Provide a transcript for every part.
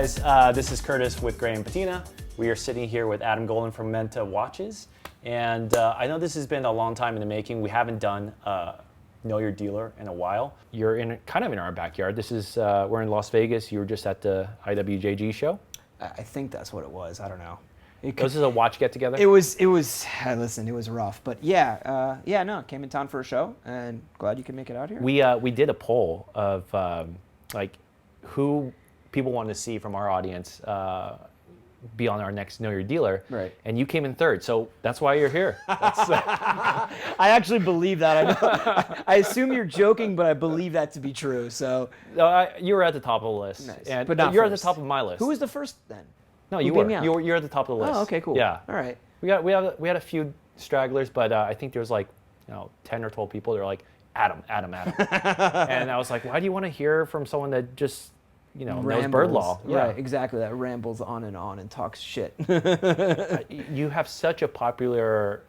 guys, this is Curtis with Graham Patina. We are sitting here with Adam Golden from Menta Watches. And I know this has been a long time in the making. We haven't done Know Your Dealer in a while. You're kind of in our backyard. This is, we're in Las Vegas. You were just at the IWJG show. I think that's what it was. I don't know. This is a watch get together? It was, listen, it was rough. But yeah, came in town for a show and glad you could make it out here. We did a poll of like who people want to see from our audience be on our next Know Your Dealer. Right. And you came in third, so that's why you're here. I actually believe that. I know. I assume you're joking, but I believe that to be true. So you were at the top of the list. Nice. And, but you're first. at the top of my list. Who was the first then? No, Who you beat were. me out? You're at the top of the list. Oh, okay, cool. Yeah. All right. We had a few stragglers, but I think there was like 10 or 12 people. They're like Adam. And I was like, why do you want to hear from someone that just knows bird law? Yeah. Right, exactly. That rambles on and talks shit. You have such a popular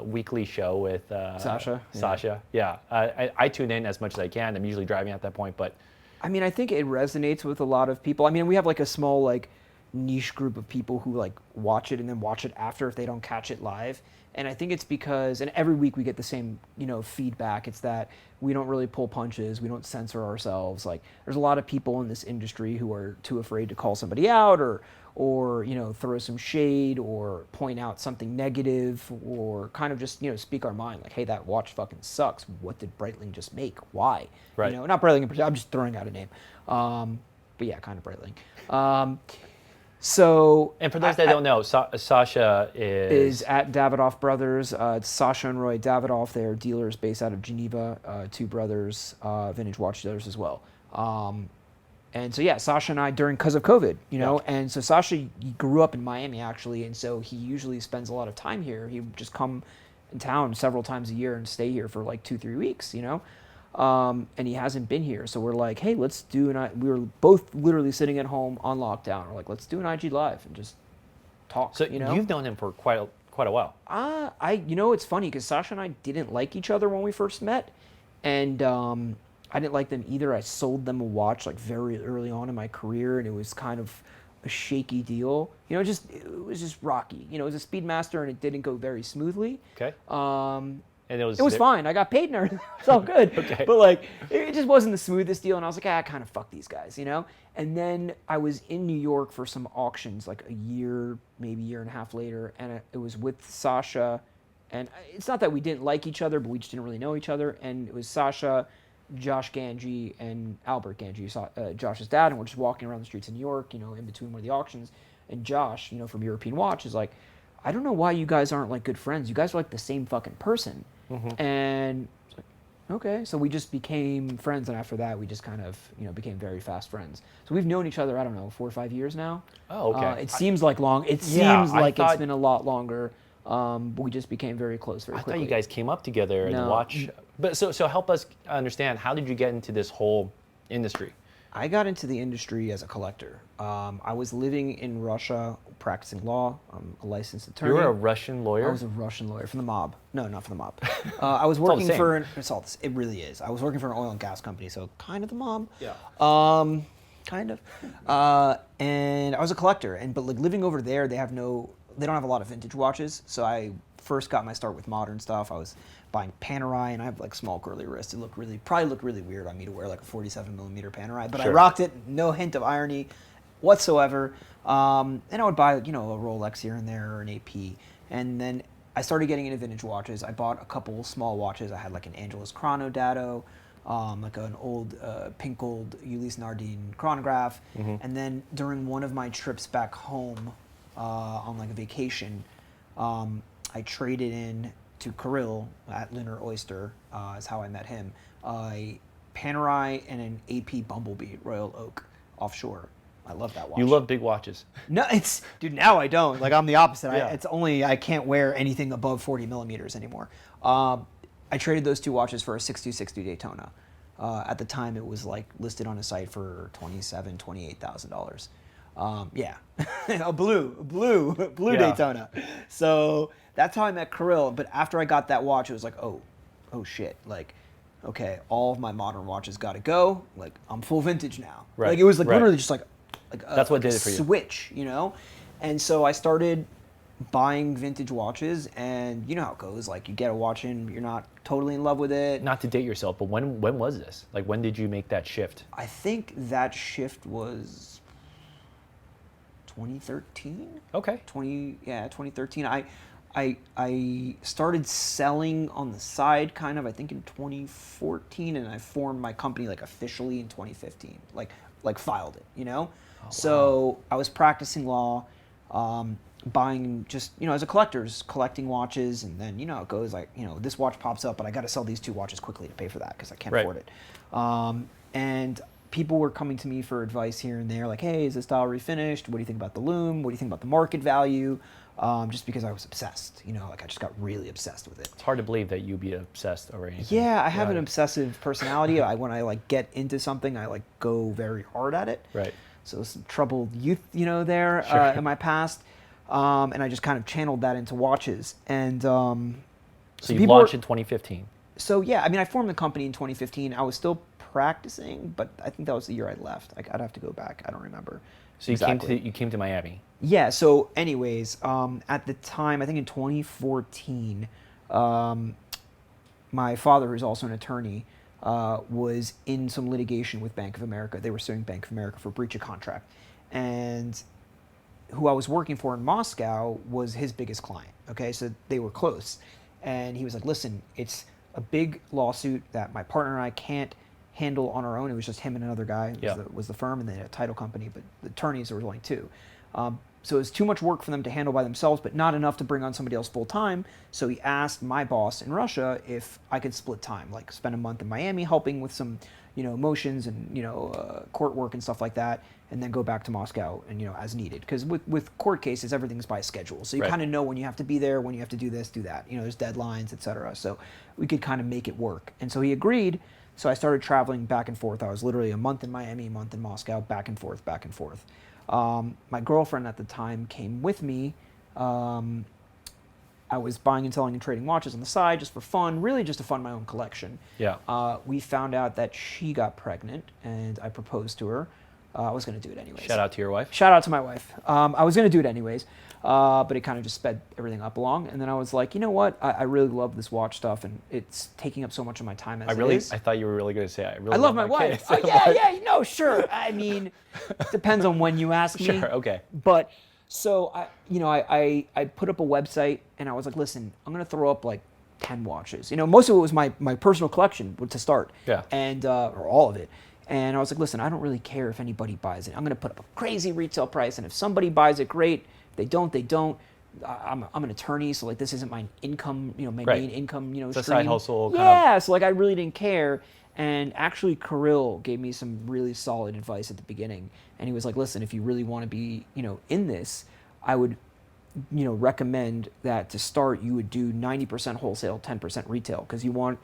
weekly show with Sasha. Sasha, yeah. I tune in as much as I can. I'm usually driving at that point, but I mean, I think it resonates with a lot of people. I mean, we have like a small like niche group of people who like watch it and then watch it after if they don't catch it live. And I think it's because, and every week we get the same, feedback. It's that we don't really pull punches. We don't censor ourselves. Like there's a lot of people in this industry who are too afraid to call somebody out or throw some shade or point out something negative or kind of just, speak our mind. Like, hey, that watch fucking sucks. What did Breitling just make? Why? Right. Not Breitling in particular. I'm just throwing out a name. But yeah, kind of Breitling. So, and for those that don't know, Sasha is at Davidoff Brothers. It's Sasha and Roy Davidoff. They're dealers based out of Geneva. Two brothers, vintage watch dealers as well. And so yeah, Sasha and I because of COVID, and so Sasha he grew up in Miami actually, and so he usually spends a lot of time here. He would just come in town several times a year and stay here for like 2-3 weeks, and he hasn't been here. So we're like, hey, let's do we were both literally sitting at home on lockdown. We're like, let's do an IG live and just talk. So you've known him for quite a while. It's funny because Sasha and I didn't like each other when we first met, and I didn't like them either. I sold them a watch like very early on in my career, and it was kind of a shaky deal. It was just rocky. It was a Speedmaster, and it didn't go very smoothly. Okay. And it was fine. I got paid and everything. It's all good. Okay. But like, it just wasn't the smoothest deal, and I was like, kind of fuck these guys, And then I was in New York for some auctions, like a year, maybe year and a half later, and it was with Sasha. And it's not that we didn't like each other, but we just didn't really know each other. And it was Sasha, Josh Ganji, and Albert Ganji, Josh's dad, and we're just walking around the streets of New York, in between one of the auctions. And Josh, from European Watch, is like, I don't know why you guys aren't like good friends. You guys are like the same fucking person. Mm-hmm. And I was like, okay. So we just became friends, and after that, we just kind of, became very fast friends. So we've known each other, I don't know, 4 or 5 years now. Oh, okay. It seems like long. It seems like it's been a lot longer. But we just became very close very quickly. I thought you guys came up together in the watch. But so help us understand, how did you get into this whole industry? I got into the industry as a collector. I was living in Russia practicing law. I'm a licensed attorney. You were a Russian lawyer? I was a Russian lawyer from the mob. No, not from the mob. I was working for it really is. I was working for an oil and gas company, so kind of the mob. Yeah. Kind of. And I was a collector, but like living over there, they don't have a lot of vintage watches. So I first got my start with modern stuff. I was buying Panerai, and I have like small curly wrists. It probably looked really weird on me to wear like a 47mm Panerai, but sure. I rocked it. No hint of irony whatsoever. And I would buy a Rolex here and there or an AP. And then I started getting into vintage watches. I bought a couple small watches. I had like an Angelus Chrono Dado, like an old pink gold Ulysse Nardin chronograph. Mm-hmm. And then during one of my trips back home on like a vacation, I traded in to Kirill at Lunar Oyster, is how I met him, a Panerai and an AP Bumblebee Royal Oak offshore. I love that watch. You love big watches. No, dude, now I don't. Like, I'm the opposite. Yeah. I can't wear anything above 40mm anymore. I traded those two watches for a 6260 Daytona. At the time, it was like listed on a site for $27,000, $28,000. Yeah, a blue Yeah. Daytona. So that's how I met Kirill. But after I got that watch, it was like, oh shit, like, okay, all of my modern watches got to go. Like, I'm full vintage now. Right. Like, it was like right. literally just like, That's what did it for you. Switch, you know? And so I started buying vintage watches, and you know how it goes. Like, you get a watch and you're not totally in love with it. Not to date yourself, but when was this? Like, when did you make that shift? I think that shift was 2013. Okay. 2013. I started selling on the side kind of, I think, in 2014, and I formed my company like officially in 2015. Like filed it, you know? Oh, so I was practicing law, buying just, you know, as a collector's collecting watches, and then, you know, it goes like, you know, this watch pops up, but I got to sell these 2 watches quickly to pay for that because I can't afford it. And people were coming to me for advice here and there, like, hey, is this dial refinished? What do you think about the lume? What do you think about the market value? Just because I was obsessed, you know, like I just got really obsessed with it. It's hard to believe that you'd be obsessed over anything. Yeah, I have an obsessive personality. When I like get into something, I like go very hard at it. Right. So some troubled youth, you know, there in my past. And I just kind of channeled that into watches. And so you launched in 2015. So yeah, I mean, I formed the company in 2015. I was still practicing, but I think that was the year I left. Like, I'd have to go back. I don't remember. So you came to Miami. Yeah. So anyways, at the time, I think in 2014, my father, who's also an attorney, was in some litigation with Bank of America. They were suing Bank of America for breach of contract. And who I was working for in Moscow was his biggest client. Okay, so they were close. And he was like, listen, it's a big lawsuit that my partner and I can't handle on our own. It was just him and another guy was the firm, and they had a title company, but the attorneys, there was only 2. So it was too much work for them to handle by themselves, but not enough to bring on somebody else full time. So he asked my boss in Russia if I could split time, like spend a month in Miami helping with some, you know, motions and, you know, court work and stuff like that, and then go back to Moscow and, you know, as needed. Because with court cases, everything's by schedule. So you kind of know when you have to be there, when you have to do this, do that. You know, there's deadlines, etc. So we could kind of make it work. And so he agreed. So I started traveling back and forth. I was literally a month in Miami, a month in Moscow, back and forth, back and forth. My girlfriend at the time came with me. I was buying and selling and trading watches on the side just for fun, really just to fund my own collection. Yeah. We found out that she got pregnant, and I proposed to her. I was going to do it anyways. Shout out to your wife. Shout out to my wife. I was going to do it anyways, but it kind of just sped everything up along. And then I was like, you know what? I really love this watch stuff, and it's taking up so much of my time as it is. I thought you were really going to say, I love my wife. Oh, yeah, no, sure. I mean, depends on when you ask me. Sure, okay. But so I put up a website, and I was like, listen, I'm going to throw up like 10 watches. You know, most of it was my personal collection to start. Yeah. And or all of it. And I was like, listen, I don't really care if anybody buys it. I'm going to put up a crazy retail price, and if somebody buys it, great. If they don't, they don't. I'm an attorney, so like this isn't my income, you know, my main income, you know, it's a stream. side hustle. Yeah, so like I really didn't care. And actually, Kirill gave me some really solid advice at the beginning, and he was like, listen, if you really want to be, you know, in this, I would, you know, recommend that to start you would do 90% wholesale, 10% retail, because you want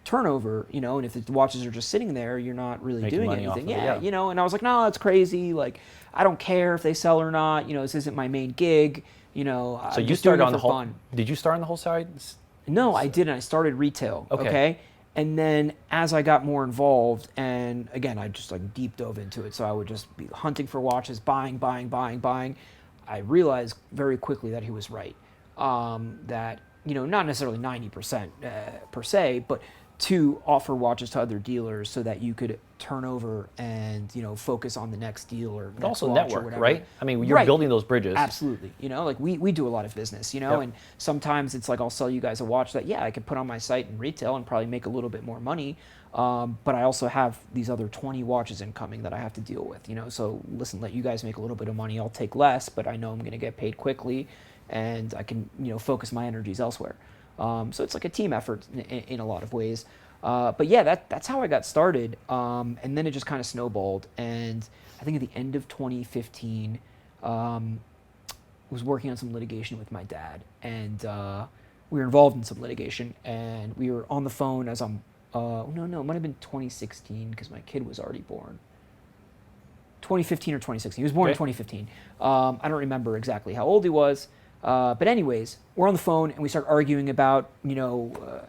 turnover, you know, and if the watches are just sitting there, you're not really making doing money anything. Off of it, yeah, you know, and I was like, no, that's crazy. Like, I don't care if they sell or not. You know, this isn't my main gig. You know, so I'm you just started doing on it the for whole. fun. Did you start on the whole side? No, I didn't. I started retail. Okay. And then as I got more involved, and again, I just like deep dove into it. So I would just be hunting for watches, buying. I realized very quickly that he was right. That, you know, not necessarily 90% per se, but to offer watches to other dealers so that you could turn over and, you know, focus on the next deal or But next also watch network, or whatever. right? I mean, you're building those bridges. Absolutely. You know, like we do a lot of business, you know, and sometimes it's like I'll sell you guys a watch that, I could put on my site and retail and probably make a little bit more money. But I also have these other 20 watches incoming that I have to deal with, you know. So listen, let you guys make a little bit of money. I'll take less, but I know I'm going to get paid quickly, and I can, you know, focus my energies elsewhere. So it's like a team effort in a lot of ways. But yeah, that's how I got started. And then it just kind of snowballed. And I think at the end of 2015, was working on some litigation with my dad. And we were involved in some litigation. And we were on the phone as I'm, no, it might have been 2016 because my kid was already born. 2015 or 2016. He was born in 2015. I don't remember exactly how old he was. But anyways, we're on the phone and we start arguing about,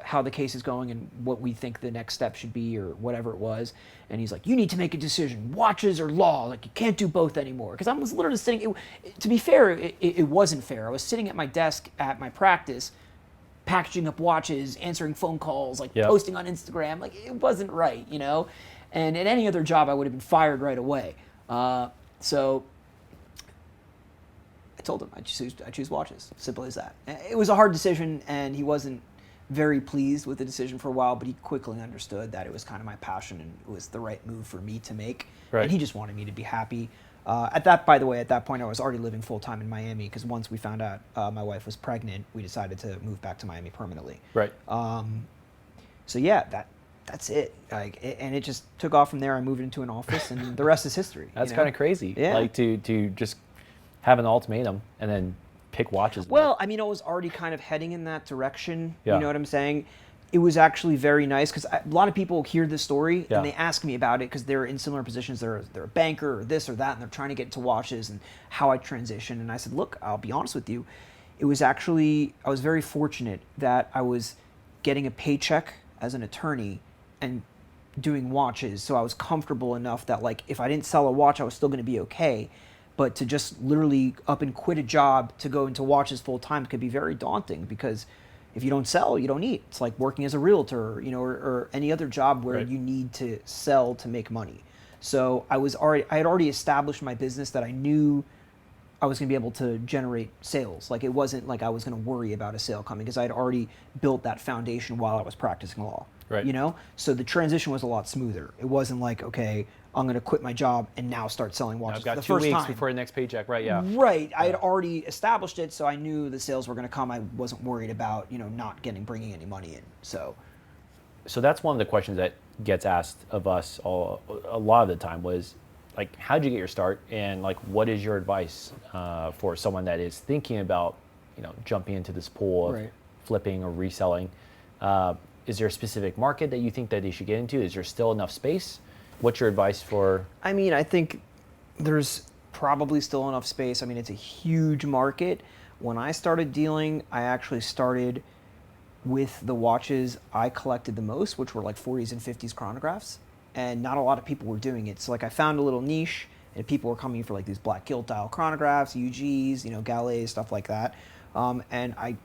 how the case is going and what we think the next step should be or whatever it was. And he's like, you need to make a decision, watches or law. Like, you can't do both anymore. Because I was literally sitting, to be fair, it wasn't fair. I was sitting at my desk at my practice, packaging up watches, answering phone calls, like posting on Instagram. Like, it wasn't right, And at any other job, I would have been fired right away. So I told him I choose watches. Simple as that. It was a hard decision, and he wasn't very pleased with the decision for a while, but he quickly understood that it was kind of my passion and it was the right move for me to make. Right. And he just wanted me to be happy. At that point, I was already living full time in Miami because once we found out my wife was pregnant, we decided to move back to Miami permanently. Right. So yeah, that's it. And it just took off from there. I moved into an office, and the rest is history. That's kind of crazy. Yeah. Like to just have an ultimatum and then pick watches. Well, I mean, I was already kind of heading in that direction. Yeah. You know what I'm saying? It was actually very nice because a lot of people hear this story Yeah. and they ask me about it because they're in similar positions. They're a banker or this or that, and they're trying to get into watches and how I transition. And I said, look, I'll be honest with you. It was actually, I was very fortunate that I was getting a paycheck as an attorney and doing watches. So I was comfortable enough that, like, if I didn't sell a watch, I was still going to be okay. But to just literally up and quit a job to go into watches full time could be very daunting because if you don't sell, you don't eat. It's like working as a realtor, or any other job where Right. you need to sell to make money. So I had already established my business that I knew I was going to be able to generate sales. Like, it wasn't like I was going to worry about a sale coming because I had already built that foundation while I was practicing law. Right. So the transition was a lot smoother. It wasn't like, okay, I'm going to quit my job and now start selling watches I've got for the 2 first weeks time. before the next paycheck, right? Yeah. Right. I had already established it, so I knew the sales were going to come. I wasn't worried about, not bringing any money in. So that's one of the questions that gets asked of us a lot of the time was, like, how'd you get your start, and like, what is your advice for someone that is thinking about, jumping into this pool of Right. flipping or reselling? Is there a specific market that you think that they should get into? Is there still enough space? What's your advice for? I mean, I think there's probably still enough space. I mean, it's a huge market. When I started dealing, I actually started with the watches I collected the most, which were like 40s and 50s chronographs. And not a lot of people were doing it. So like I found a little niche, and people were coming for like these black gilt dial chronographs, UGs, Galets, stuff like that. And I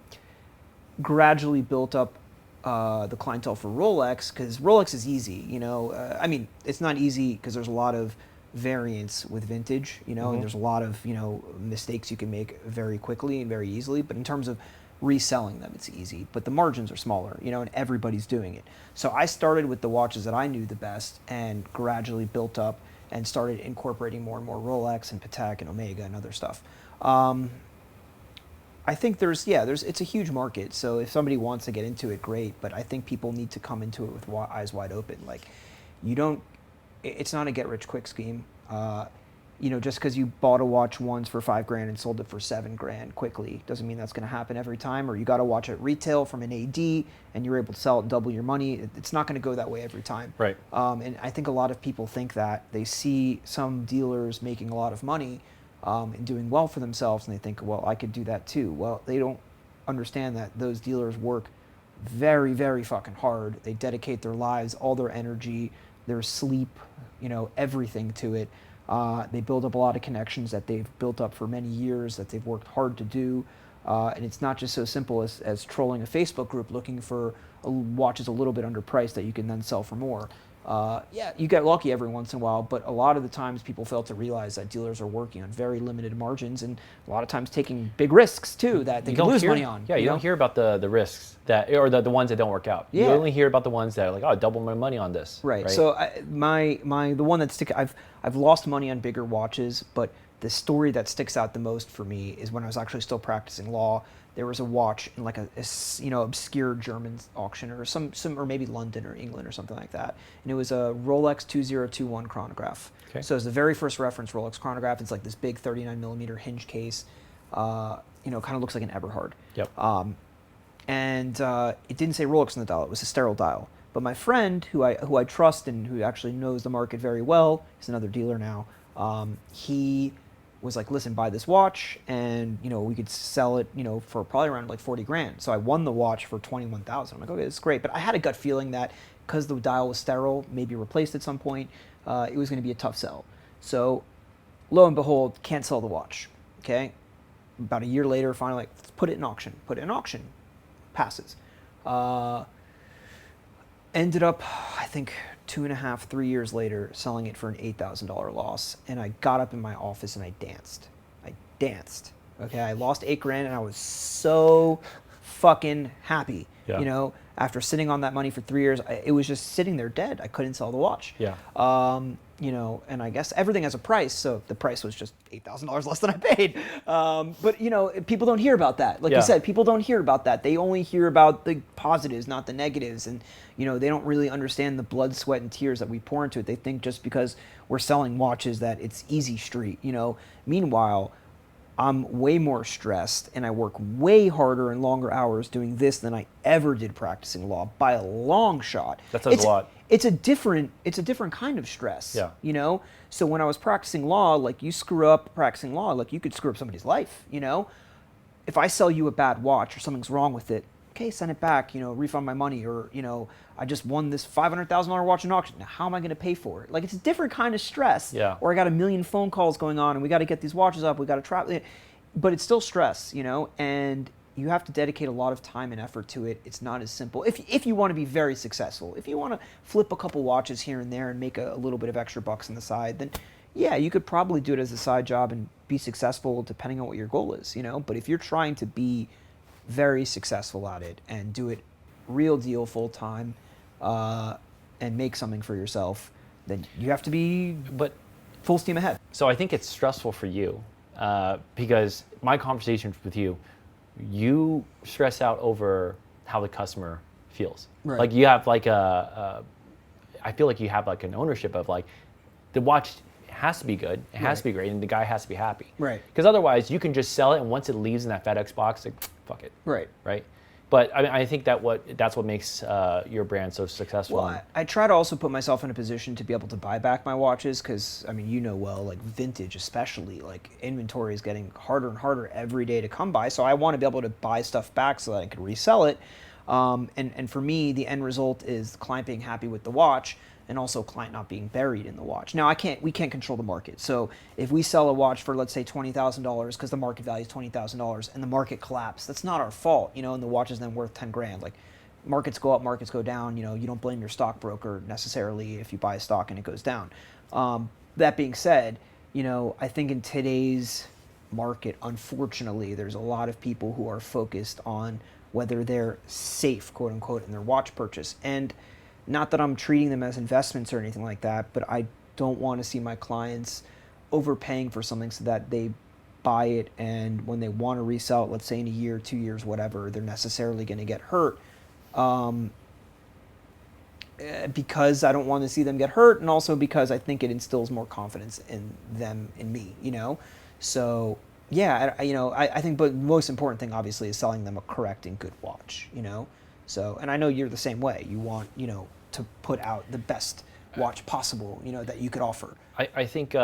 gradually built up the clientele for Rolex, because Rolex is easy, I mean, it's not easy because there's a lot of variance with vintage, and there's a lot of, mistakes you can make very quickly and very easily. But in terms of reselling them, it's easy. But the margins are smaller, and everybody's doing it. So I started with the watches that I knew the best and gradually built up and started incorporating more and more Rolex and Patek and Omega and other stuff. I think it's a huge market. So if somebody wants to get into it, great. But I think people need to come into it with eyes wide open. Like, it's not a get rich quick scheme. Just because you bought a watch once for $5,000 and sold it for $7,000 quickly doesn't mean that's going to happen every time. Or you got a watch at retail from an AD and you're able to sell it and double your money. It's not going to go that way every time. Right. And I think a lot of people think that they see some dealers making a lot of money and doing well for themselves, and they think, well, I could do that too. Well, they don't understand that those dealers work very, very fucking hard. They dedicate their lives, all their energy, their sleep, everything to it. They build up a lot of connections that they've built up for many years that they've worked hard to do. And it's not just so simple as trolling a Facebook group looking for watches a little bit underpriced that you can then sell for more. You get lucky every once in a while, but a lot of the times people fail to realize that dealers are working on very limited margins and a lot of times taking big risks too that they can lose money on. Yeah, you don't hear about the risks or the ones that don't work out. Yeah. You only hear about the ones that are like, oh, I doubled my money on this. Right. So the one that I've lost money on bigger watches, but the story that sticks out the most for me is when I was actually still practicing law. There was a watch in like a obscure German auction or some or maybe London or England or something like that, and it was a Rolex 2021 chronograph. Okay. So it's the very first reference Rolex chronograph. It's like this big 39 millimeter hinge case. Kind of looks like an Eberhard. Yep. And it didn't say Rolex on the dial. It was a sterile dial. But my friend, who I trust and who actually knows the market very well, he's another dealer now. He was like, listen, buy this watch, and we could sell it, for probably around like 40 grand. So I won the watch for 21,000. I'm like, okay, this is great. But I had a gut feeling that because the dial was sterile, maybe replaced at some point, it was going to be a tough sell. So lo and behold, can't sell the watch. Okay. About a year later, finally, like, let's put it in auction. Put it in auction. Passes. Ended up, I think, 2.5, 3 years later, selling it for an $8,000 loss. And I got up in my office and I danced. Okay, I lost 8 grand and I was so fucking happy. Yeah. After sitting on that money for 3 years, it was just sitting there dead. I couldn't sell the watch. Yeah. And I guess everything has a price, so the price was just $8,000 less than I paid. But people don't hear about that. Like Yeah. you said, people don't hear about that. They only hear about the positives, not the negatives. And they don't really understand the blood, sweat, and tears that we pour into it. They think just because we're selling watches that it's easy street. Meanwhile, I'm way more stressed and I work way harder and longer hours doing this than I ever did practicing law by a long shot. That says a lot. It's a different kind of stress. Yeah. So when I was practicing law, like, you screw up practicing law, like, you could screw up somebody's life. If I sell you a bad watch or something's wrong with it, okay, send it back, refund my money, or I just won this $500,000 watch in auction. Now, how am I going to pay for it? Like, it's a different kind of stress. Yeah. Or I got a million phone calls going on, and we got to get these watches up. We got to travel, but it's still stress, and you have to dedicate a lot of time and effort to it. It's not as simple. If you want to be very successful, if you want to flip a couple watches here and there and make a little bit of extra bucks on the side, then yeah, you could probably do it as a side job and be successful depending on what your goal is, But if you're trying to be very successful at it and do it real deal full time, and make something for yourself, then you have to be full steam ahead. So I think it's stressful for you because my conversations with you stress out over how the customer feels. Right. Like, you have like I feel like you have like an ownership of, like, the watch has to be good, it has to be great, and the guy has to be happy. Right. Because otherwise you can just sell it, and once it leaves in that FedEx box, like, fuck it. Right. Right. But I think that's what makes your brand so successful. Well, I try to also put myself in a position to be able to buy back my watches because, like, vintage especially, like, inventory is getting harder and harder every day to come by. So I want to be able to buy stuff back so that I can resell it. And for me, the end result is the client being happy with the watch, and also client not being buried in the watch. Now, we can't control the market. So if we sell a watch for, let's say, $20,000 because the market value is $20,000 and the market collapsed, that's not our fault, and the watch is then worth 10 grand. Like, markets go up, markets go down, you don't blame your stockbroker necessarily if you buy a stock and it goes down. That being said, I think in today's market, unfortunately, there's a lot of people who are focused on whether they're safe, quote unquote, in their watch purchase. And not that I'm treating them as investments or anything like that, but I don't want to see my clients overpaying for something so that they buy it, and when they want to resell it, let's say in a year, 2 years, whatever, they're necessarily going to get hurt. Because I don't want to see them get hurt, and also because I think it instills more confidence in them, in me, So yeah, I think, but the most important thing obviously is selling them a correct and good watch, So, and I know you're the same way. You want, to put out the best watch possible, that you could offer. I think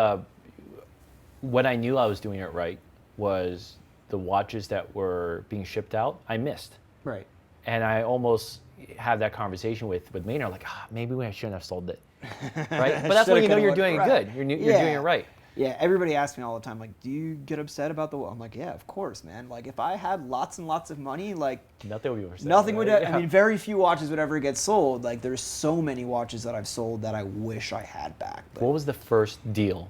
what I knew I was doing it right was the watches that were being shipped out, I missed. Right. And I almost had that conversation with Maynard, like, maybe I shouldn't have sold it. Right? But that's when you know you're doing it good. You're doing it right. Yeah, everybody asks me all the time, like, do you get upset about the watch? I'm like, yeah, of course, man. Like, if I had lots and lots of money, like, nothing would be upset. Nothing would, I mean, very few watches would ever get sold. Like, there's so many watches that I've sold that I wish I had back. But what was the first deal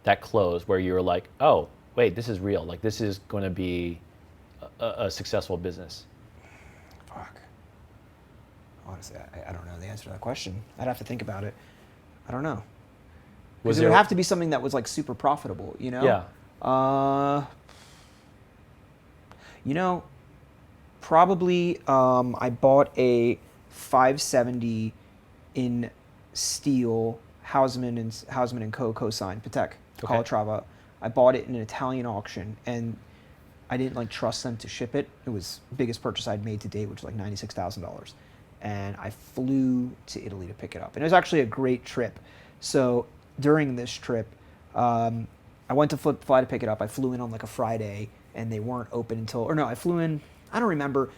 that closed where you were like, oh, wait, this is real. Like, this is going to be a successful business? Fuck. Honestly, I don't know the answer to that question. I'd have to think about it. I don't know. Because it would have to be something that was, like, super profitable, Yeah. Probably I bought a 570 in steel, Hausman and Co. co-signed, Patek, Calatrava. I bought it in an Italian auction, and I didn't, trust them to ship it. It was the biggest purchase I'd made to date, which was, $96,000. And I flew to Italy to pick it up. And it was actually a great trip. So during this trip, I I went to fly to pick it up. I flew in on like a Friday, and they weren't open until, or no, I flew in. I don't remember.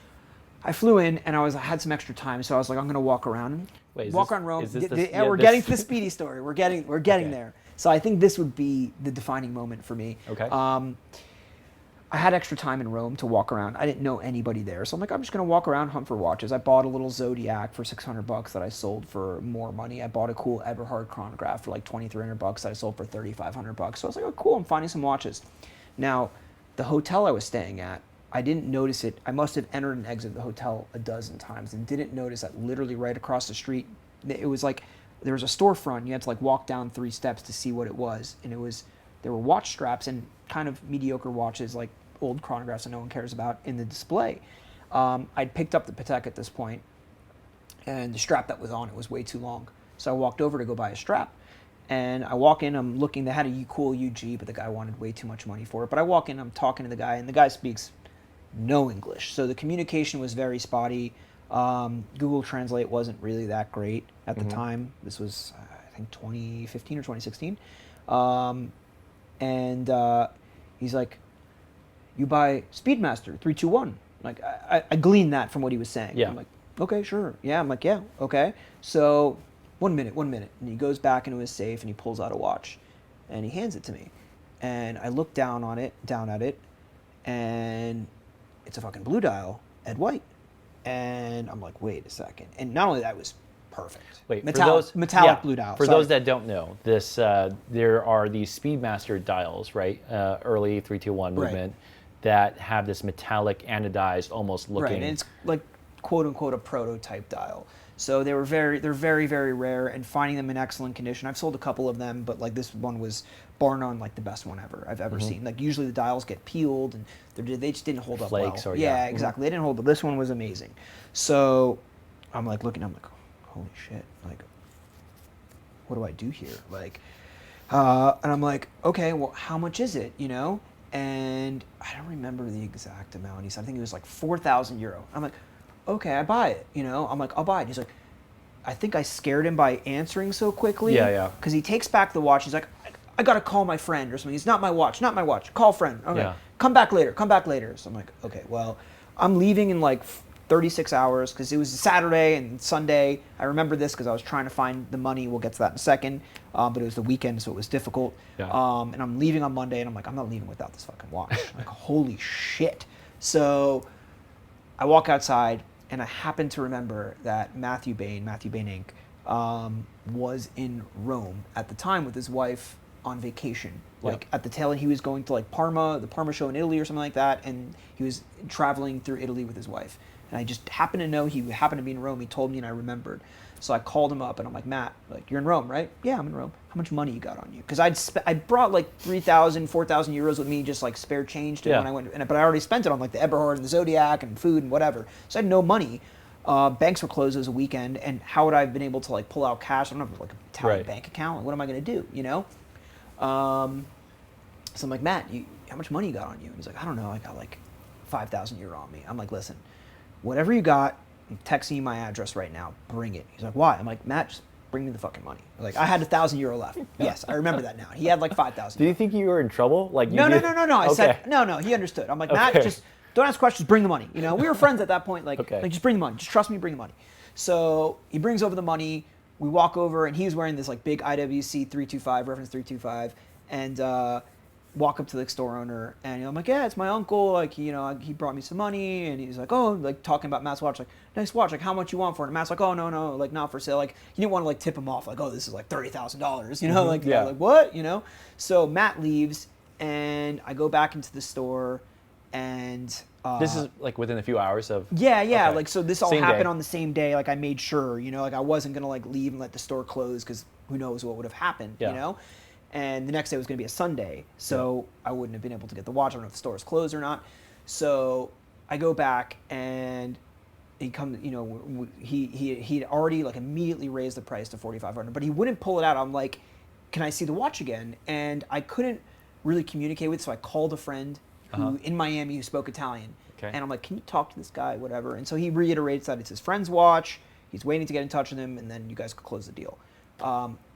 I flew in, and I had some extra time, so I was like, I'm gonna walk around. Wait, walk around Rome. is this We're getting to the Speedy story. We're getting there. So I think this would be the defining moment for me. Okay. I had extra time in Rome to walk around. I didn't know anybody there, so I'm like, I'm just gonna walk around, hunt for watches. I bought a little Zodiac for $600 that I sold for more money. I bought a cool Eberhard chronograph for like $2,300 that I sold for $3,500. So I was like, oh, cool, I'm finding some watches. Now, the hotel I was staying at, I didn't notice it. I must have entered and exited the hotel a dozen times and didn't notice that literally right across the street, it was like there was a storefront. You had to like walk down 3 steps to see what it was, and there were watch straps and kind of mediocre watches like old chronographs that no one cares about in the display. I'd picked up the Patek at this point, and the strap that was on it was way too long. So I walked over to go buy a strap. And I walk in, I'm looking, they had a cool UG, but the guy wanted way too much money for it. But I walk in, I'm talking to the guy, and the guy speaks no English. So the communication was very spotty. Google Translate wasn't really that great at the time. This was, I think, 2015 or 2016. He's like, you buy Speedmaster 321. Like, I gleaned that from what he was saying. Yeah. I'm like, okay, sure. Yeah, I'm like, yeah, okay. So, one minute. And he goes back into his safe and he pulls out a watch and he hands it to me. And I look down at it, and it's a fucking blue dial, Ed White. And I'm like, wait a second. And not only that, it was perfect. Wait, metallic blue dial. For those that don't know, this there are these Speedmaster dials, right? Early 321 movement that have this metallic anodized, almost looking. Right, and it's like quote unquote a prototype dial. So they're very, very rare, and finding them in excellent condition. I've sold a couple of them, but like this one was bar none like the best one I've ever seen. Like usually the dials get peeled and they just didn't hold up well. Flakes or yeah, exactly. They didn't hold up. This one was amazing. So I'm like looking, I'm like, holy shit, like what do I do here? Like, and I'm like, okay, well, how much is it? You know? And I don't remember the exact amount. He said, I think it was like 4,000 euro. I'm like, okay, I buy it. You know? I'm like, I'll buy it. He's like, I think I scared him by answering so quickly. Yeah. Because he takes back the watch. He's like, I gotta call my friend or something. It's not my watch. Call friend. Okay. Yeah. Come back later. So I'm like, okay, well, I'm leaving in like 36 hours because it was Saturday and Sunday. I remember this because I was trying to find the money. We'll get to that in a second. But it was the weekend, so it was difficult. Yeah. And I'm leaving on Monday, and I'm like, I'm not leaving without this fucking watch. Like, holy shit. So I walk outside, and I happen to remember that Matthew Bain Inc., was in Rome at the time with his wife on vacation. Like at the tail end, he was going to like Parma, the Parma show in Italy or something like that, and he was traveling through Italy with his wife. And I just happened to know he happened to be in Rome. He told me, and I remembered. So I called him up, and I'm like, Matt, like, you're in Rome, right? Yeah, I'm in Rome. How much money you got on you? Because I brought like 3,000, 4,000 euros with me, just like spare change to when I went. But I already spent it on like the Eberhard and the Zodiac and food and whatever. So I had no money. Banks were closed as a weekend, and how would I have been able to like pull out cash? I don't have like an Italian bank account. Like, what am I going to do? You know? So I'm like, Matt, how much money you got on you? And he's like, I don't know. I got like 5,000 euro on me. I'm like, listen, whatever you got, I'm texting you my address right now. Bring it. He's like, why? I'm like, Matt, just bring me the fucking money. Like, I had 1,000 euro left. Yes, I remember that now. He had like 5,000. Did you think you were in trouble? Like no. I said, no. He understood. I'm like, Matt, just don't ask questions. Bring the money. You know, we were friends at that point. Like, just bring the money. Just trust me. Bring the money. So he brings over the money. We walk over, and he's wearing this like big IWC 325 reference 325, and walk up to the store owner, and I'm like, yeah, it's my uncle. Like, you know, he brought me some money, and he's like, oh, like talking about Matt's watch, like, nice watch, like, how much you want for it? And Matt's like, oh, no, like, not for sale. Like, he didn't want to like tip him off, like, oh, this is like $30,000, you know, like, like what, you know? So Matt leaves, and I go back into the store, and this is like within a few hours of. Yeah. Like, so this all Same happened day. on the same day. Like, I made sure, you know, like I wasn't gonna like leave and let the store close because who knows what would have happened, you know. And the next day was going to be a Sunday, so I wouldn't have been able to get the watch. I don't know if the store is closed or not. So I go back, and he comes. You know, he'd already like immediately raised the price to 4,500, but he wouldn't pull it out. I'm like, can I see the watch again? And I couldn't really communicate with, so I called a friend who in Miami who spoke Italian, and I'm like, can you talk to this guy, whatever? And so he reiterates that it's his friend's watch. He's waiting to get in touch with him, and then you guys could close the deal.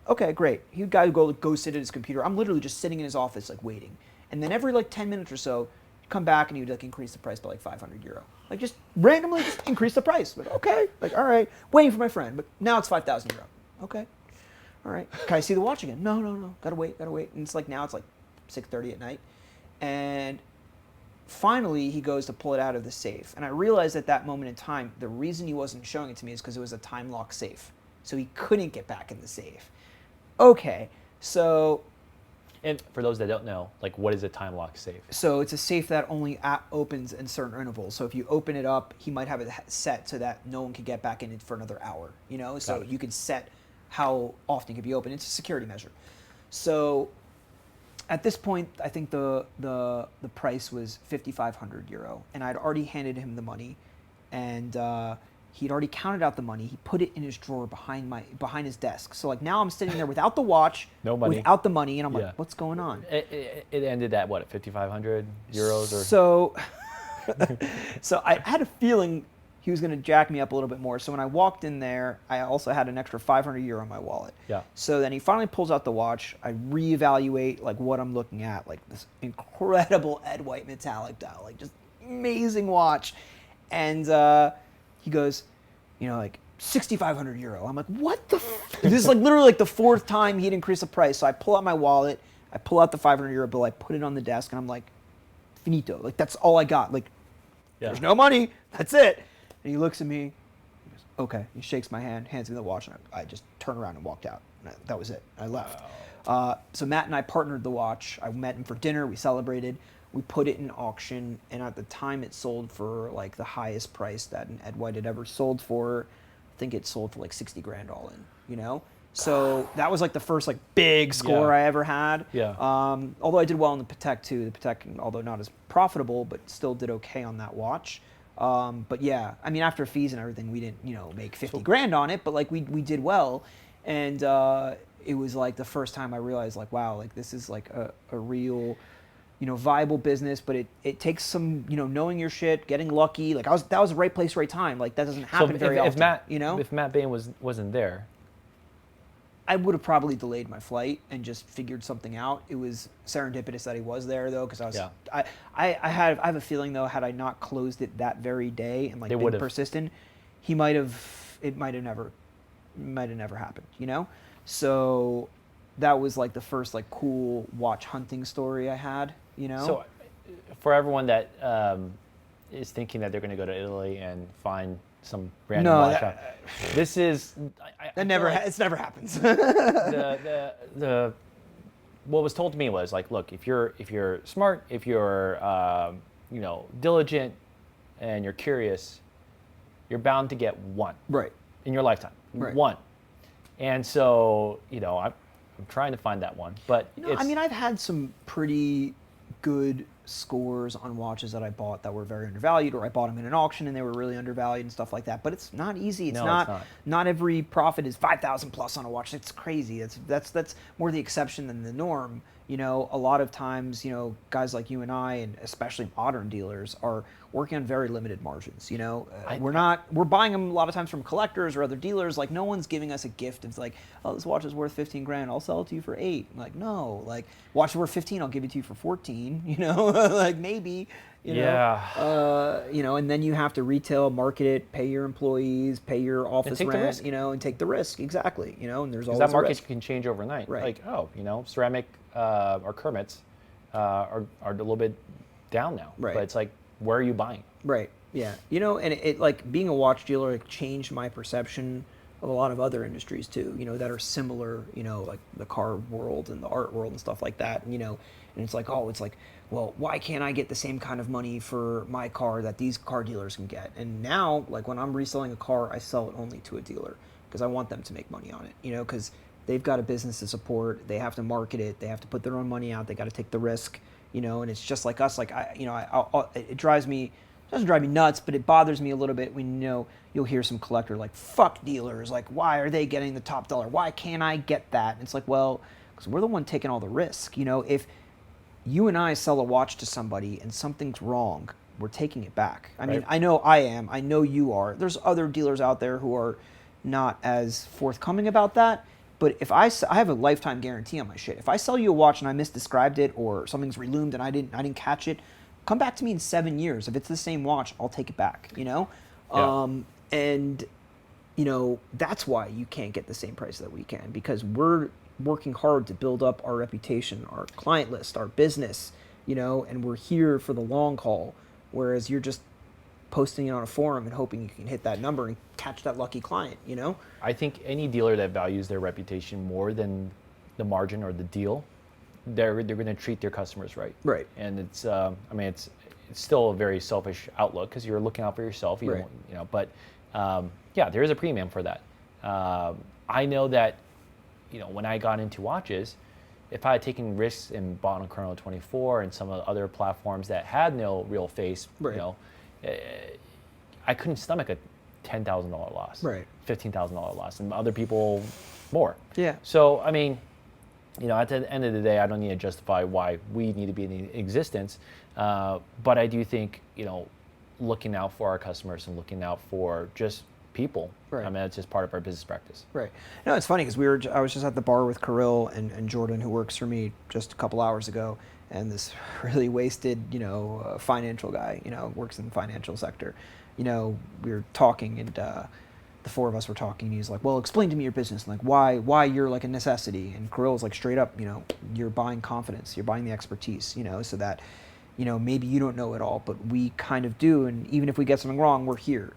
Okay, great. He'd go sit at his computer. I'm literally just sitting in his office, like waiting. And then every like 10 minutes or so, he'd come back and he would like increase the price by like 500 euro. Like just randomly just increase the price. Like, okay, like all right, waiting for my friend, but now it's 5,000 euro. Okay, all right. Can I see the watch again? No. Gotta wait. And it's like now it's like 6:30 at night, and finally he goes to pull it out of the safe. And I realized at that moment in time, the reason he wasn't showing it to me is because it was a time lock safe, so he couldn't get back in the safe. Okay, so. And for those that don't know, like what is a time lock safe? So it's a safe that only opens in certain intervals. So if you open it up, he might have it set so that no one can get back in it for another hour. You know, so you can set how often it can be open. It's a security measure. So at this point, I think the price was 5,500 euro, and I'd already handed him the money, and he'd already counted out the money. He put it in his drawer behind his desk. So like now I'm sitting there without the watch, no money, without the money, and I'm like, what's going on? It ended at what, 5,500 euros or so I had a feeling he was going to jack me up a little bit more. So when I walked in there, I also had an extra 500 euro in my wallet. Yeah. So then he finally pulls out the watch. I reevaluate like what I'm looking at, like this incredible Ed White metallic dial, like just amazing watch, and he goes, you know, like 6,500 euro. I'm like, what the? This is like literally like the fourth time he'd increased the price. So I pull out my wallet, I pull out the 500 euro bill, I put it on the desk, and I'm like, finito. Like that's all I got. Like, there's no money. That's it. And he looks at me. He goes, okay. He shakes my hand, hands me the watch, and I just turned around and walked out. And that was it. I left. Wow. So Matt and I partnered the watch. I met him for dinner. We celebrated. We put it in auction, and at the time it sold for like the highest price that an Ed White had ever sold for. I think it sold for like 60 grand all in, you know? So that was like the first like big score I ever had. Yeah. Although I did well in the Patek too. The Patek, although not as profitable, but still did okay on that watch. But yeah, I mean, after fees and everything, we didn't, make 50 grand on it, but like we did well. And it was like the first time I realized like, wow, like this is like a real, viable business, but it takes some, knowing your shit, getting lucky. Like that was the right place, right time. Like that doesn't happen very often. If Matt Bain wasn't there, I would have probably delayed my flight and just figured something out. It was serendipitous that he was there though, because I was. Yeah. I have a feeling though, had I not closed it that very day and like been persistent, it might have never happened. So that was like the first like cool watch hunting story I had. So for everyone that is thinking that they're going to go to Italy and find some random watch shop, this is it never happens. the what was told to me was like, look, if you're smart, if you're diligent, and you're curious, you're bound to get one in your lifetime, one. And so I'm trying to find that one, but I've had some pretty good scores on watches that I bought that were very undervalued, or I bought them in an auction and they were really undervalued and stuff like that. But it's not easy. It's not every profit is 5,000 plus on a watch. It's crazy. That's more the exception than the norm. A lot of times, guys like you and I, and especially modern dealers, are working on very limited margins. We're buying them a lot of times from collectors or other dealers. Like no one's giving us a gift of like, oh, this watch is worth 15 grand. I'll sell it to you for 8. I'm like, no, like watch is worth 15. I'll give it to you for 14. Like maybe. And then you have to retail, market it, pay your employees, pay your office rent, and take the risk. Exactly. And there's always that market risk. Can change overnight. Right. Like, ceramic or Kermits are a little bit down now. Right. But it's like, where are you buying? Right. Yeah. And it like being a watch dealer, it changed my perception of a lot of other industries too, that are similar, like the car world and the art world and stuff like that. And it's like, well, why can't I get the same kind of money for my car that these car dealers can get? And now, like when I'm reselling a car, I sell it only to a dealer because I want them to make money on it, because they've got a business to support. They have to market it. They have to put their own money out. They got to take the risk, and it's just like us. Like it doesn't drive me nuts, but it bothers me a little bit when, you'll hear some collector like, fuck dealers. Like, why are they getting the top dollar? Why can't I get that? And it's like, well, because we're the one taking all the risk. If you and I sell a watch to somebody and something's wrong, we're taking it back. I mean, I know I am. I know you are. There's other dealers out there who are not as forthcoming about that. But if I have a lifetime guarantee on my shit. If I sell you a watch and I misdescribed it or something's reloomed and I didn't catch it, come back to me in 7 years. If it's the same watch, I'll take it back. Yeah. And that's why you can't get the same price that we can, because we're working hard to build up our reputation, our client list, our business, and we're here for the long haul. Whereas you're just posting it on a forum and hoping you can hit that number and catch that lucky client, I think any dealer that values their reputation more than the margin or the deal, they're going to treat their customers right. Right. And it's it's still a very selfish outlook because you're looking out for yourself. You Right. don't, but there is a premium for that. I know that when I got into watches, if I had taken risks and bought on Chrono 24 and some of the other platforms that had no real face, Right. I couldn't stomach a $10,000 loss, Right. $15,000 loss, and other people more. Yeah. So at the end of the day, I don't need to justify why we need to be in existence, but I do think looking out for our customers and looking out for just people. Right. It's just part of our business practice. Right. No, it's funny because I was just at the bar with Kirill and Jordan, who works for me, just a couple hours ago, and this really wasted, financial guy, works in the financial sector. We were talking, and the four of us were talking, and he's like, well, explain to me your business, like why you're like a necessity. And Kirill's like, straight up, you're buying confidence, you're buying the expertise, so that maybe you don't know it all, but we kind of do, and even if we get something wrong, we're here,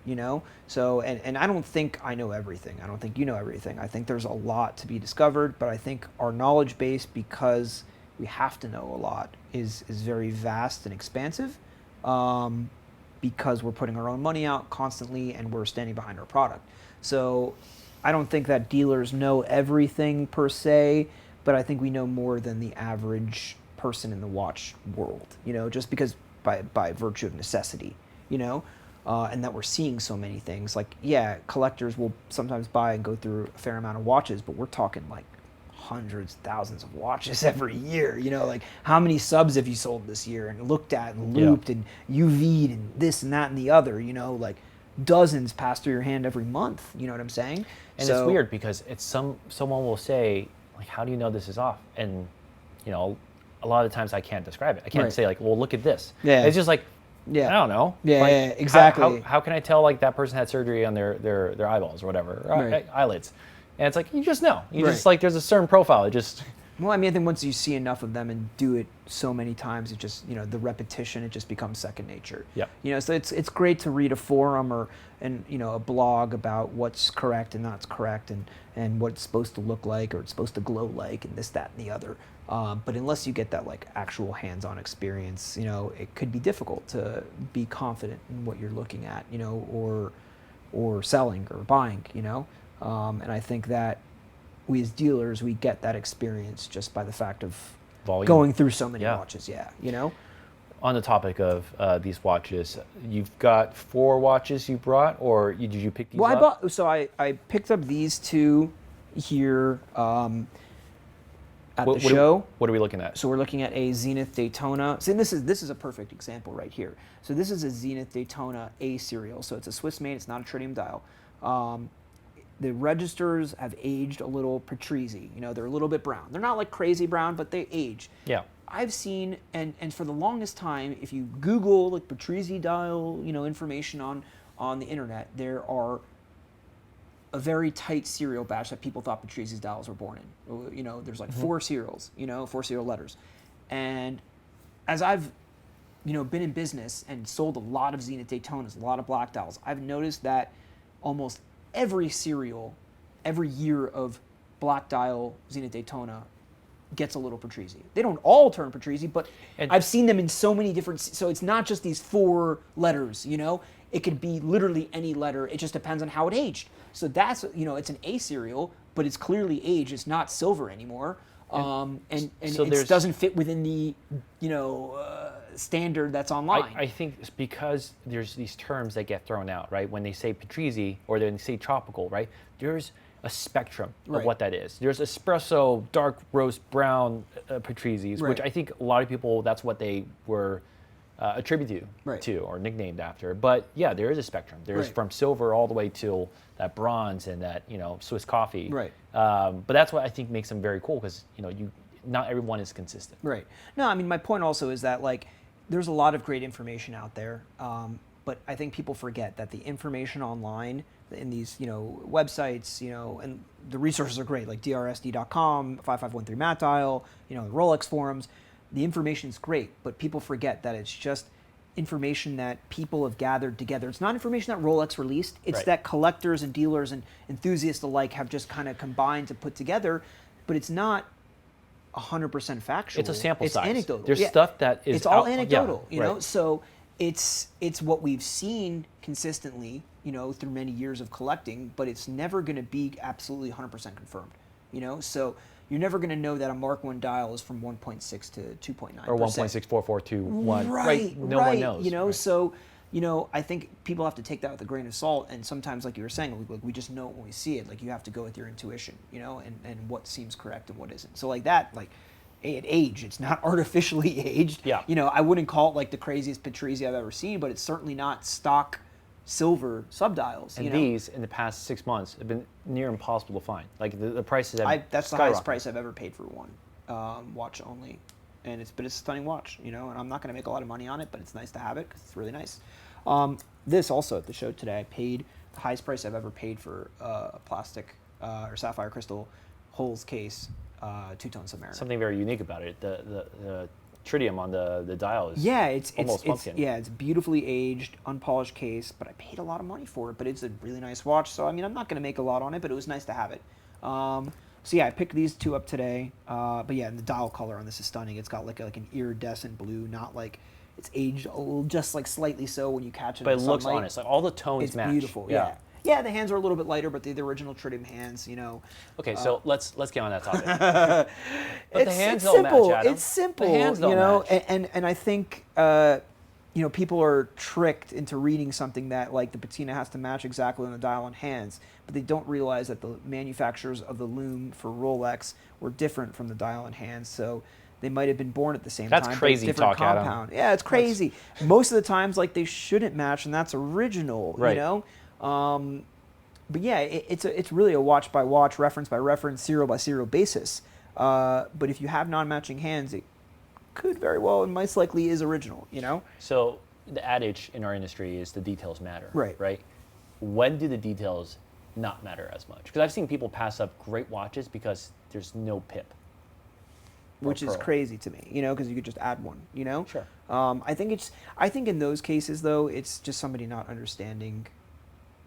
So, and I don't think I know everything. I don't think you know everything. I think there's a lot to be discovered, but I think our knowledge base, because we have to know a lot, is very vast and expansive, because we're putting our own money out constantly and we're standing behind our product. So I don't think that dealers know everything per se, but I think we know more than the average person in the watch world, just because by virtue of necessity, and that we're seeing so many things. Like, collectors will sometimes buy and go through a fair amount of watches, but we're talking like hundreds, thousands of watches every year, like how many subs have you sold this year and looked at and looped and UV'd and this and that and the other, like dozens pass through your hand every month, you know what I'm saying? And it's weird because someone will say, like, how do you know this is off? And a lot of the times I can't describe it. I can't say like, well, look at this. Yeah. It's just like, I don't know. Yeah, like, exactly. How can I tell like that person had surgery on their eyeballs or whatever, or eyelids? And it's like, you just know. You just like, there's a certain profile. It just. Well, I think once you see enough of them and do it so many times, it just, the repetition, it just becomes second nature. Yeah. So it's great to read a forum or a blog about what's correct and not correct and what it's supposed to look like or it's supposed to glow like and this, that, and the other. But unless you get that like actual hands-on experience, it could be difficult to be confident in what you're looking at, or selling or buying, and I think that we as dealers, we get that experience just by the fact of volume. Going through so many watches. On the topic of these watches, you've got 4 watches you brought, or did you pick these up? I picked up these 2 here at the show. What are we looking at? So we're looking at a Zenith Daytona. See, this is a perfect example right here. So this is a Zenith Daytona A serial. So it's a Swiss made. It's not a tritium dial. The registers have aged a little Patrizi. They're a little bit brown. They're not like crazy brown, but they age. Yeah. I've seen, and for the longest time, if you Google like Patrizi dial, information on the internet, there are a very tight serial batch that people thought Patrizi's dials were born in. There's like 4 serials, 4 serial letters. And as I've, been in business and sold a lot of Zenith Daytonas, a lot of black dials, I've noticed that almost every serial, every year of black dial Zenith Daytona gets a little Patrizi. They don't all turn Patrizi, but I've seen them in so many different, so it's not just these 4 letters, it could be literally any letter. It just depends on how it aged. So that's, it's an A serial, but it's clearly aged. It's not silver anymore. And so it doesn't fit within the, standard that's online. I think it's because there's these terms that get thrown out, right? When they say Patrizi or they say tropical, right? There's a spectrum of what that is. There's espresso, dark roast brown Patrizis, which I think a lot of people, that's what they were attributed Right. to or nicknamed after. But yeah, there is a spectrum. There's Right. from silver all the way till that bronze and that Swiss coffee. Right. But that's what I think makes them very cool because not everyone is consistent. Right. No, I mean, my point also is that, like, there's a lot of great information out there, but I think people forget that the information online in these, websites, and the resources are great, like drsd.com, 5513 Matt Dial, the Rolex forums. The information is great, but people forget that it's just information that people have gathered together. It's not information that Rolex released. It's Right. that collectors and dealers and enthusiasts alike have just kind of combined to put together, but it's not 100% factual. It's a sample it's size. anecdotal. There's stuff that is it's all out- anecdotal, yeah, right. So it's what we've seen consistently, through many years of collecting, but it's never going to be absolutely 100% confirmed. So you're never going to know that a Mark 1 dial is from 1.6 to 2.9 Or 1.64421. Right. No one knows. Right. So I think people have to take that with a grain of salt, and sometimes, like you were saying, we just know it when we see it. Like, you have to go with your intuition, and what seems correct and what isn't. So like that, like, at age, it's not artificially aged. Yeah. I wouldn't call it like the craziest Patrizia I've ever seen, but it's certainly not stock silver subdials. And these, in the past 6 months, have been near impossible to find. Like the prices have that's the skyrocketed. highest price I've ever paid for one watch only, and it's a stunning watch. And I'm not going to make a lot of money on it, but it's nice to have it because it's really nice. This also at the show today, I paid the highest price I've ever paid for a plastic or sapphire crystal Holes case, two-tone Submariner. Something very unique about it. The tritium on the dial is almost pumpkin. It's beautifully aged, unpolished case, but I paid a lot of money for it. But it's a really nice watch, so I mean, I'm not going to make a lot on it, but it was nice to have it. So yeah, I picked these two up today. But yeah, and the dial color on this is stunning. It's got like an iridescent blue, not like it's aged a little, just like slightly so when you catch it. But in it the looks sunlight. honest. Like all the tones It's match. beautiful. Yeah. Yeah, the hands are a little bit lighter, but the original tritium hands, Okay, so let's get on that topic. But the hands don't simple. match, Adam. It's simple. The hands don't match. And I think people are tricked into reading something that like the patina has to match exactly on the dial and hands, but they don't realize that the manufacturers of the lume for Rolex were different from the dial and hands. So they might have been born at the same That's time. crazy but different talk, Adam. compound. Yeah, it's crazy. Most of the times, like they shouldn't match, and that's original. Right. But yeah, it's really a watch by watch, reference by reference, serial by serial basis. But if you have non-matching hands, it could very well and most likely is original. So the adage in our industry is the details matter. Right. Right. When do the details not matter as much? Because I've seen people pass up great watches because there's no pip. Which is pearl. crazy to me, because you could just add one, Sure. I think in those cases though, it's just somebody not understanding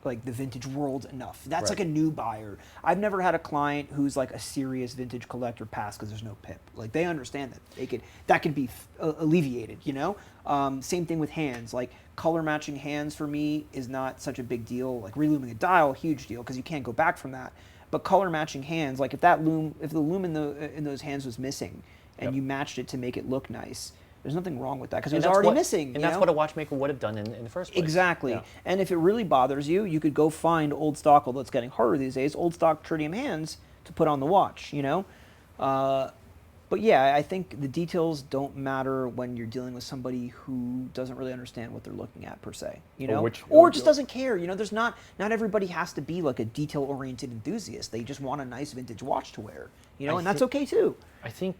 like the vintage world enough. That's Right. like a new buyer. I've never had a client who's like a serious vintage collector pass because there's no pip. Like they understand that can be alleviated, Same thing with hands. Like color matching hands for me is not such a big deal. Like reluming a dial, huge deal because you can't go back from that. But color matching hands, like if the lume in those hands was missing and Yep. you matched it to make it look nice, there's nothing wrong with that because it And was that's already what- missing. And that's what a watchmaker would have done in the first place. Exactly. Yeah. And if it really bothers you, you could go find old stock, although it's getting harder these days, old stock tritium hands to put on the watch, But yeah, I think the details don't matter when you're dealing with somebody who doesn't really understand what they're looking at per se, or just doesn't care. There's not everybody has to be like a detail-oriented enthusiast. They just want a nice vintage watch to wear, and that's okay too. I think,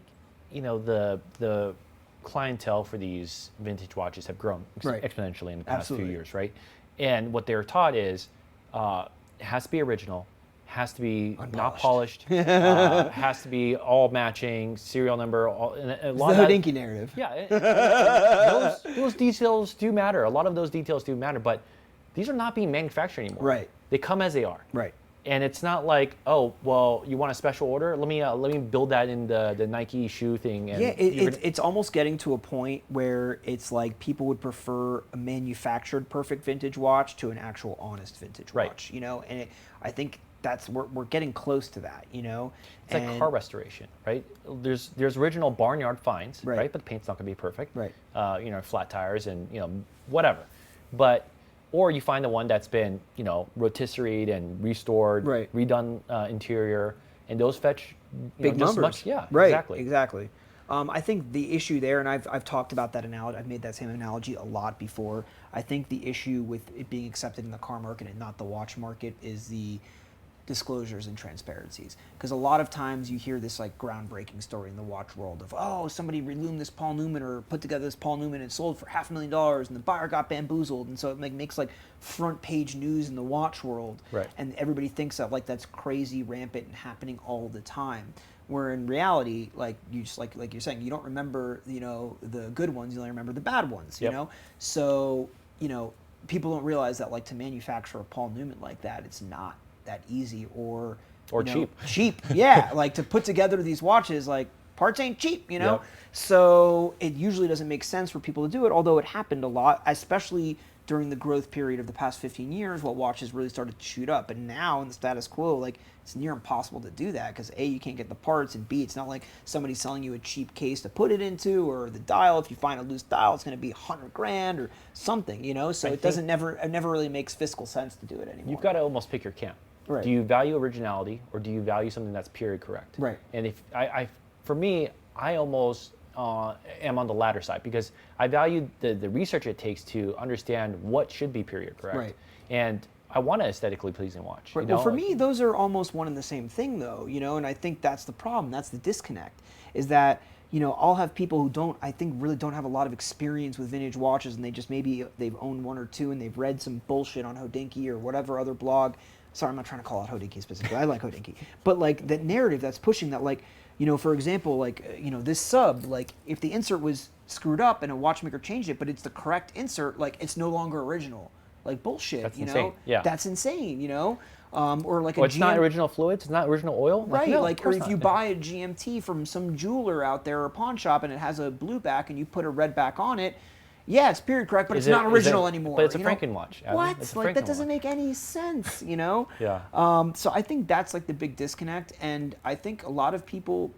the clientele for these vintage watches have grown Right. exponentially in the past Absolutely. few years, right? And what they're taught is it has to be original, has to be not polished, has to be all matching, serial number, and a lot The of that, Houdinki narrative. Yeah, those details do matter. A lot of those details do matter, but these are not being manufactured anymore. Right. They come as they are. Right. And it's not like, oh, well, you want a special order? Let me build that in the Nike shoe thing. And Yeah, it's almost getting to a point where it's like people would prefer a manufactured perfect vintage watch to an actual honest vintage Right. watch, and I think we're getting close to that, It's like car restoration, right? There's original barnyard finds, Right. right? But the paint's not going to be perfect. Right. Flat tires and whatever. But or you find the one that's been rotisseried and restored, Right. redone interior, and those fetch big just as numbers. much. Yeah, right. exactly. Exactly. I think the issue there, and I've talked about that analogy, I've made that same analogy a lot before. I think the issue with it being accepted in the car market and not the watch market is the disclosures and transparencies. Because a lot of times you hear this like groundbreaking story in the watch world of, oh, somebody reloomed this Paul Newman or put together this Paul Newman and sold for $500,000 and the buyer got bamboozled, and so it makes like front page news in the watch world. Right. And everybody thinks that like that's crazy, rampant, and happening all the time. Where in reality, like you just like you're saying, you don't remember, you know, the good ones, you only remember the bad ones, you know? So, you know, people don't realize that like to manufacture a Paul Newman like that, it's not that easy or cheap. Yeah, like to put together these watches, like parts ain't cheap, you know? So it usually doesn't make sense for people to do it, although it happened a lot, especially during the growth period of the past 15 years while watches really started to shoot up. And now in the status quo, like it's near impossible to do that because A, you can't get the parts, and B, it's not like somebody's selling you a cheap case to put it into, or the dial, if you find a loose dial, it's going to be $100,000 or something, you know? So it never really makes fiscal sense to do it anymore. You've got to almost pick your camp. Right. Do you value originality, or do you value something that's period correct? Right. And if for me, I almost am on the latter side because I value the research it takes to understand what should be period correct. Right. And I want an aesthetically pleasing watch. Right. You know? Well, for me, those are almost one and the same thing, though, you know, and I think that's the problem. That's the disconnect, is that, you know, I'll have people who really don't have a lot of experience with vintage watches, and they just maybe they've owned one or two and they've read some bullshit on Hodinkee or whatever other blog. Sorry, I'm not trying to call out Hodinkee specifically. I like Hodinkee. But, like, that narrative that's pushing that, like, you know, for example, like, you know, this sub, like, if the insert was screwed up and a watchmaker changed it, but it's the correct insert, like, it's no longer original. Like, bullshit, That's you know? insane. Yeah. That's insane, you know? Or like it's not original fluids, it's not original oil? Right, no, like, or if you buy a GMT from some jeweler out there or pawn shop and it has a blue back and you put a red back on it, yeah, it's period correct, but it's not original anymore. But it's a you know? Franken watch. Adam. What? It's a Like, Franken that doesn't watch. make any sense, you know? Yeah. So I think that's like the big disconnect, and I think a lot of people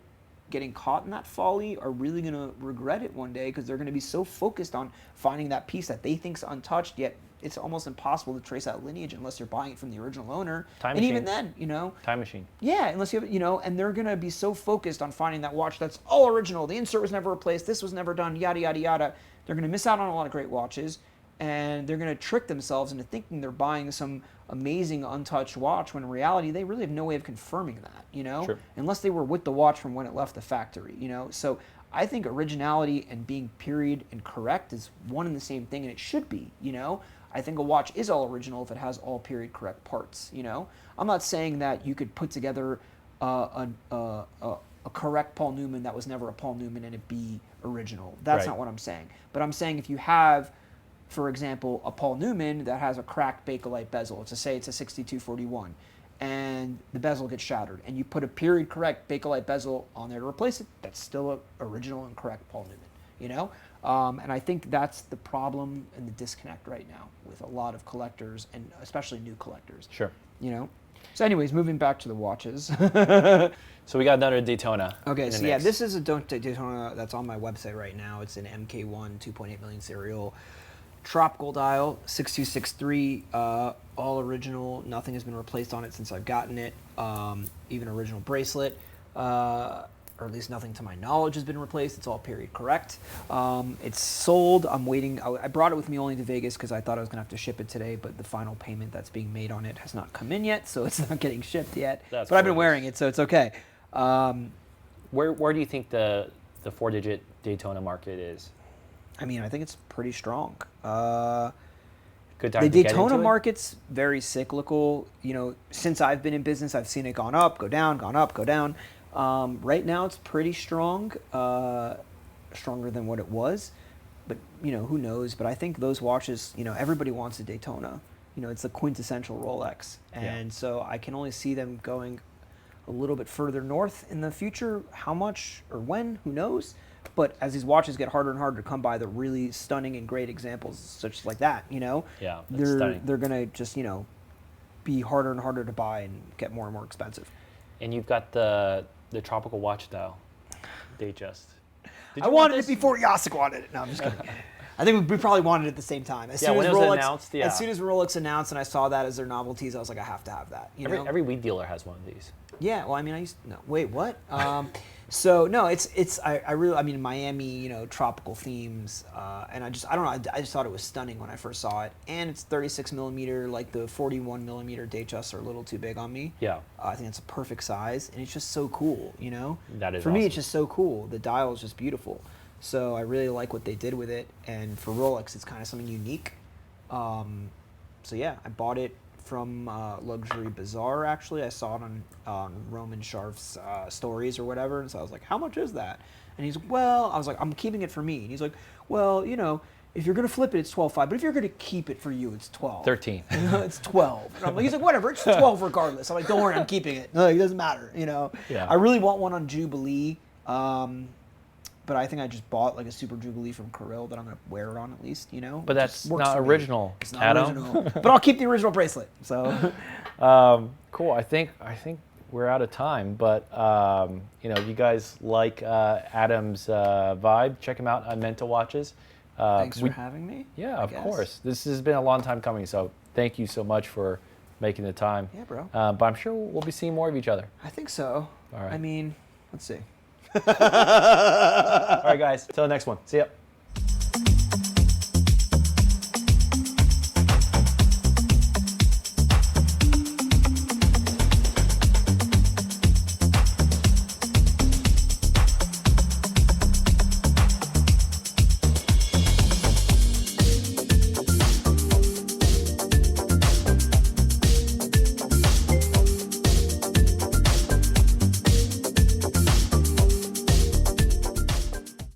getting caught in that folly are really going to regret it one day because they're going to be so focused on finding that piece that they think's untouched, yet it's almost impossible to trace that lineage unless you're buying it from the original owner. Time and machine. even then, you know. Time machine. Yeah, unless you have, you know, and they're going to be so focused on finding that watch that's all original. The insert was never replaced. This was never done, yada, yada, yada. They're going to miss out on a lot of great watches, and they're going to trick themselves into thinking they're buying some amazing untouched watch when in reality they really have no way of confirming that, you know, Sure. unless they were with the watch from when it left the factory, you know. So I think originality and being period and correct is one and the same thing, and it should be, you know. I think a watch is all original if it has all period correct parts, you know. I'm not saying that you could put together a correct Paul Newman that was never a Paul Newman and it be original. That's Right. not what I'm saying. But I'm saying if you have, for example, a Paul Newman that has a cracked Bakelite bezel, let's just say it's a 6241, and the bezel gets shattered, and you put a period correct Bakelite bezel on there to replace it, that's still an original and correct Paul Newman, you know? And I think that's the problem and the disconnect right now with a lot of collectors, and especially new collectors. Sure. You know? So anyways, moving back to the watches. So we got another Daytona. Okay, in the so yeah, mix. this is a Daytona that's on my website right now. It's an MK1 2.8 million serial. Tropical dial, 6263, all original. Nothing has been replaced on it since I've gotten it. Even original bracelet, or at least nothing to my knowledge has been replaced. It's all period correct. It's sold. I'm waiting. I brought it with me only to Vegas because I thought I was going to have to ship it today, but the final payment that's being made on it has not come in yet, so it's not getting shipped yet. That's but I've been gorgeous. wearing it, so it's okay. Where do you think the 4-digit Daytona market is? I mean, I think it's pretty strong. Good time The to get Daytona into it? market's very cyclical. You know, since I've been in business, I've seen it gone up, go down, gone up, go down. Right now, it's pretty strong, stronger than what it was. But, you know, who knows? But I think those watches, you know, everybody wants a Daytona. You know, it's the quintessential Rolex. And so I can only see them going a little bit further north in the future. How much or when, who knows? But as these watches get harder and harder to come by, the really stunning and great examples, such like that, you know, Yeah, that's stunning. they're gonna just, you know, be harder and harder to buy and get more and more expensive. And you've got the tropical watch dial. Did I wanted it before Yasik wanted it. No, I'm just kidding. I think we probably wanted it at the same time. As soon when as it was Rolex, announced, yeah. As soon as Rolex announced and I saw that as their novelties, I was like, I have to have that. You know? Every weed dealer has one of these. Yeah, well, I mean, no, wait, what? So no, I really, I mean, Miami, you know, tropical themes, and I don't know, I just thought it was stunning when I first saw it, and it's 36 millimeter, like the 41 millimeter datejusts are a little too big on me. Yeah. I think it's a perfect size, and it's just so cool, you know. That is for me, awesome. it's just so cool. The dial is just beautiful, so I really like what they did with it, and for Rolex, it's kind of something unique. So yeah, I bought it from Luxury Bazaar. Actually, I saw it on Roman Sharf's stories or whatever, and so I was like, "How much is that?" And he's, "Well," I was like, "I'm keeping it for me." And he's like, "Well, you know, if you're gonna flip it, it's 12.5, but if you're gonna keep it for you, it's 12." 13. It's 12. And I'm like, he's like, "Whatever, it's 12 regardless." I'm like, "Don't worry, I'm keeping it. No, it doesn't matter." You know. Yeah. I really want one on Jubilee. But I think I just bought like a Super Jubilee from Kirill that I'm gonna wear it on at least, you know. But It that's just works not for me. original, It's not Adam. original. But I'll keep the original bracelet. So Cool. I think we're out of time, but you know, if you guys like Adam's vibe, check him out on Mental Watches. thanks for having me. Yeah, I of guess. course. This has been a long time coming, so thank you so much for making the time. Yeah, bro. But I'm sure we'll be seeing more of each other. I think so. All right. I mean, let's see. All right, guys. Till the next one. See ya.